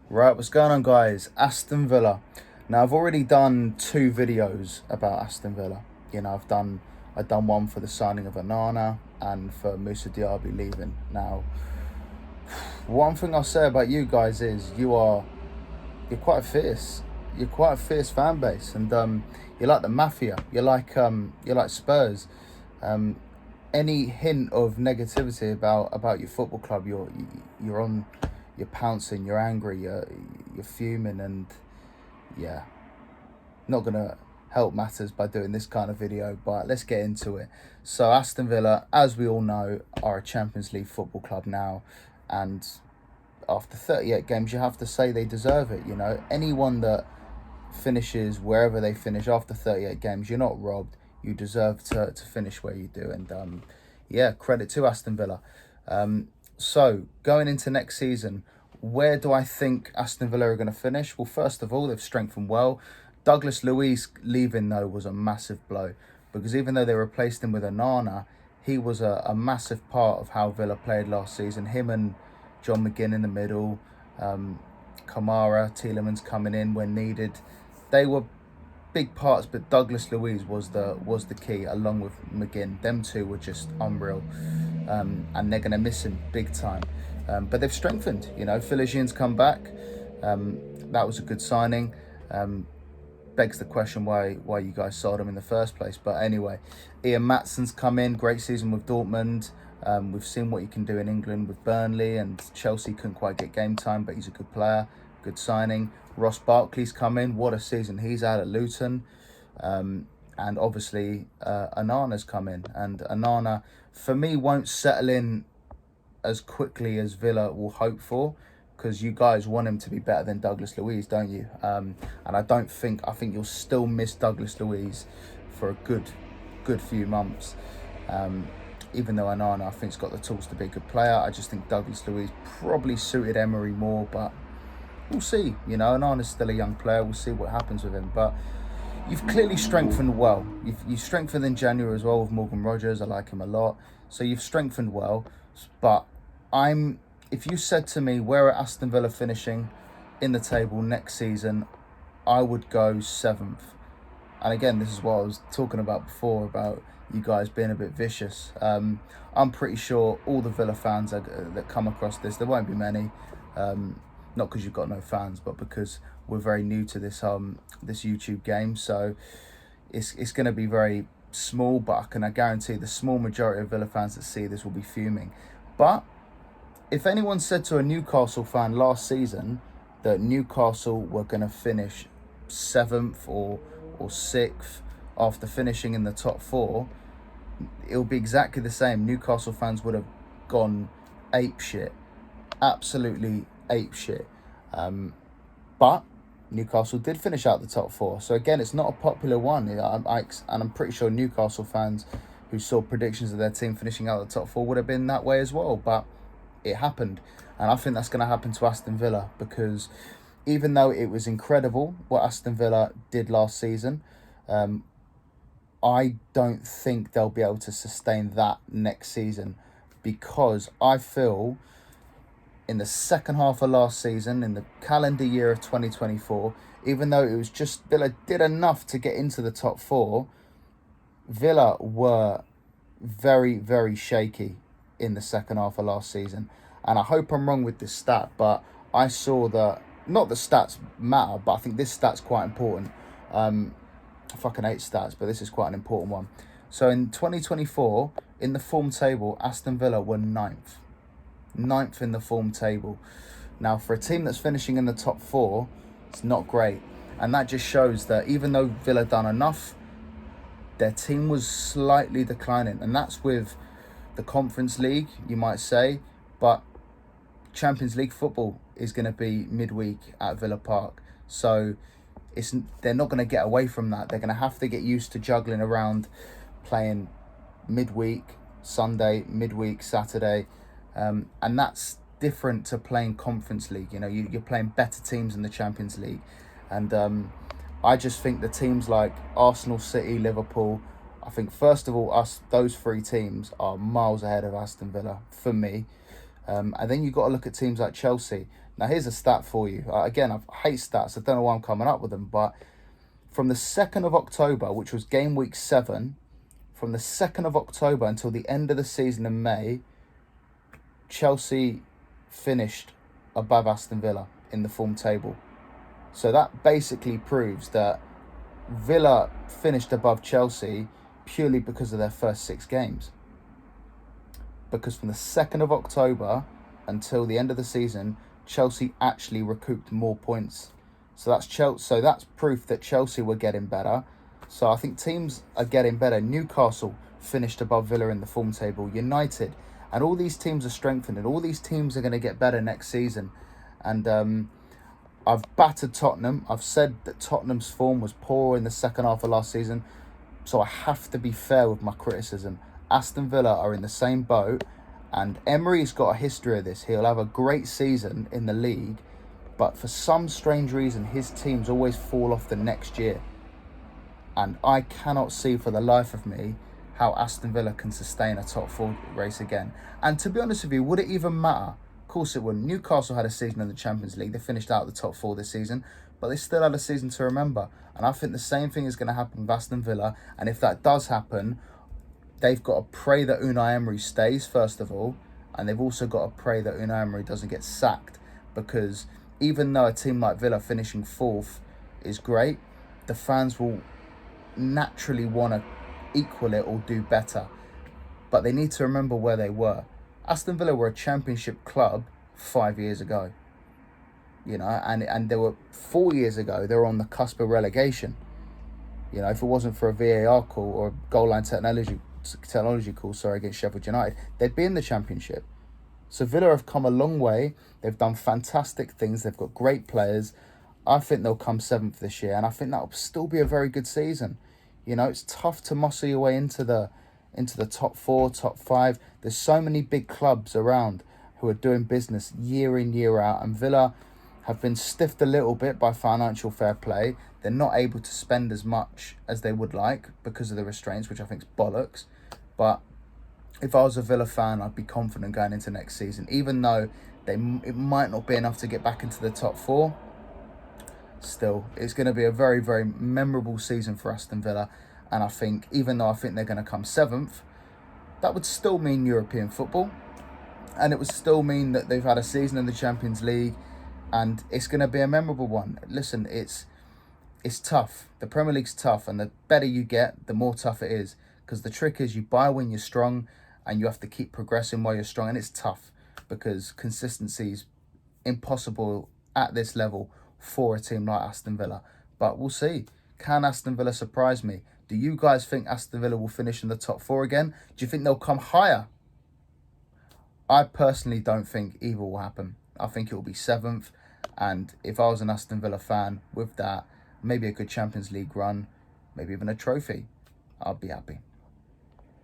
Right, what's going on, guys? Aston Villa. Now, I've already done two videos about Aston Villa. I've done one for the signing of Onana and for Moussa Diaby leaving. Now, one thing I'll say about you guys is you're quite fierce. You're quite a fierce fan base, and you're like the mafia. You're like Spurs. Um, any hint of negativity about your football club, you're pouncing, you're angry, you're fuming, and yeah, not gonna help matters by doing this kind of video. But let's get into it. So Aston Villa, as we all know, are a Champions League football club now, and after 38 games, you have to say they deserve it. Anyone that finishes wherever they finish after 38 games, you're not robbed. You deserve to finish where you do. And yeah, credit to Aston Villa. So going into next season, where do I think Aston Villa are going to finish? Well, first of all, they've strengthened well. Douglas Luiz leaving, though, was a massive blow, because even though they replaced him with Onana, he was a massive part of how Villa played last season. Him and John McGinn in the middle, Kamara, Tielemans coming in when needed. They were big parts, but Douglas Luiz was the key, along with McGinn. Them two were just unreal, and they're going to miss him big time. But they've strengthened. Philogene come back. That was a good signing. Begs the question why you guys sold him in the first place. But anyway, Ian Matson's come in. Great season with Dortmund. We've seen what he can do in England with Burnley, and Chelsea couldn't quite get game time, but he's a good player. Good signing. Ross Barkley's come in. What a season he's had at Luton. And obviously, Onana's come in. And Onana, for me, won't settle in as quickly as Villa will hope for, because you guys want him to be better than Douglas Luiz, don't you? And I think you'll still miss Douglas Luiz for a good few months. Even though Onana, I think, has got the tools to be a good player, I just think Douglas Luiz probably suited Emery more, but we'll see. Onana's still a young player. We'll see what happens with him. But you've clearly strengthened well. You've strengthened in January as well with Morgan Rogers. I like him a lot. So you've strengthened well. But if you said to me, where are Aston Villa finishing in the table next season, I would go 7th. And again, this is what I was talking about before, about you guys being a bit vicious. I'm pretty sure all the Villa fans that come across this, there won't be many, not because you've got no fans, but because we're very new to this YouTube game. So it's going to be very small, but I guarantee the small majority of Villa fans that see this will be fuming. But if anyone said to a Newcastle fan last season that Newcastle were going to finish 7th or 6th after finishing in the top 4, it'll be exactly the same. Newcastle fans would have gone apeshit, absolutely apeshit. But Newcastle did finish out the top 4. So again, it's not a popular one. And I'm pretty sure Newcastle fans who saw predictions of their team finishing out the top 4 would have been that way as well. But it happened. And I think that's going to happen to Aston Villa, because even though it was incredible what Aston Villa did last season, I don't think they'll be able to sustain that next season, because I feel in the second half of last season, in the calendar year of 2024, even though it was just Villa did enough to get into the top 4, Villa were very, very shaky in the second half of last season. And I hope I'm wrong with this stat, but I saw that, not the stats matter, but I think this stat's quite important. I fucking hate stats, but this is quite an important one. So in 2024, in the form table, Aston Villa were 9th. 9th in the form table. Now, for a team that's finishing in the top 4, it's not great. And that just shows that even though Villa done enough, their team was slightly declining. And that's with the Conference League, you might say. But Champions League football is going to be midweek at Villa Park. So they're not going to get away from that. They're going to have to get used to juggling around, playing midweek, Sunday, midweek, Saturday. And that's different to playing Conference League. You're playing better teams in the Champions League. And I just think the teams like Arsenal, City, Liverpool, I think first of all, those 3 teams are miles ahead of Aston Villa for me. And then you've got to look at teams like Chelsea. Now, here's a stat for you. Again, I hate stats. I don't know why I'm coming up with them, but from the 2nd of October, which was game week 7, from the 2nd of October until the end of the season in May, Chelsea finished above Aston Villa in the form table. So that basically proves that Villa finished above Chelsea purely because of their first 6 games. Because from the 2nd of October until the end of the season, Chelsea actually recouped more points. So that's proof that Chelsea were getting better. So I think teams are getting better. Newcastle finished above Villa in the form table. United, and all these teams are strengthening. All these teams are going to get better next season. And I've battered Tottenham. I've said that Tottenham's form was poor in the second half of last season. So I have to be fair with my criticism. Aston Villa are in the same boat. And Emery's got a history of this. He'll have a great season in the league, but for some strange reason, his teams always fall off the next year. And I cannot see for the life of me how Aston Villa can sustain a top 4 race again. And to be honest with you, would it even matter? Of course it wouldn't. Newcastle had a season in the Champions League. They finished out the top 4 this season, but they still had a season to remember. And I think the same thing is going to happen with Aston Villa. And if that does happen, they've got to pray that Unai Emery stays, first of all, and they've also got to pray that Unai Emery doesn't get sacked, because even though a team like Villa finishing 4th is great, the fans will naturally want to equal it or do better. But they need to remember where they were. Aston Villa were a Championship club 5 years ago, and they were 4 years ago, they were on the cusp of relegation. If it wasn't for a VAR call or a goal line technology call, against Sheffield United, they'd be in the Championship. So Villa have come a long way. They've done fantastic things. They've got great players. I think they'll come 7th this year, and I think that'll still be a very good season. It's tough to muscle your way into the top 4, top 5. There's so many big clubs around who are doing business year in, year out, and Villa have been stiffed a little bit by financial fair play. They're not able to spend as much as they would like because of the restraints, which I think is bollocks. But if I was a Villa fan, I'd be confident going into next season, even though it might not be enough to get back into the top 4. Still, it's going to be a very, very memorable season for Aston Villa. And I think, even though I think they're going to come 7th, that would still mean European football. And it would still mean that they've had a season in the Champions League. And it's going to be a memorable one. Listen, it's tough. The Premier League's tough. And the better you get, the more tough it is. Because the trick is you buy when you're strong, and you have to keep progressing while you're strong. And it's tough because consistency is impossible at this level for a team like Aston Villa. But we'll see. Can Aston Villa surprise me? Do you guys think Aston Villa will finish in the top 4 again? Do you think they'll come higher? I personally don't think either will happen. I think it will be 7th. And if I was an Aston Villa fan, with that, maybe a good Champions League run, maybe even a trophy, I'd be happy.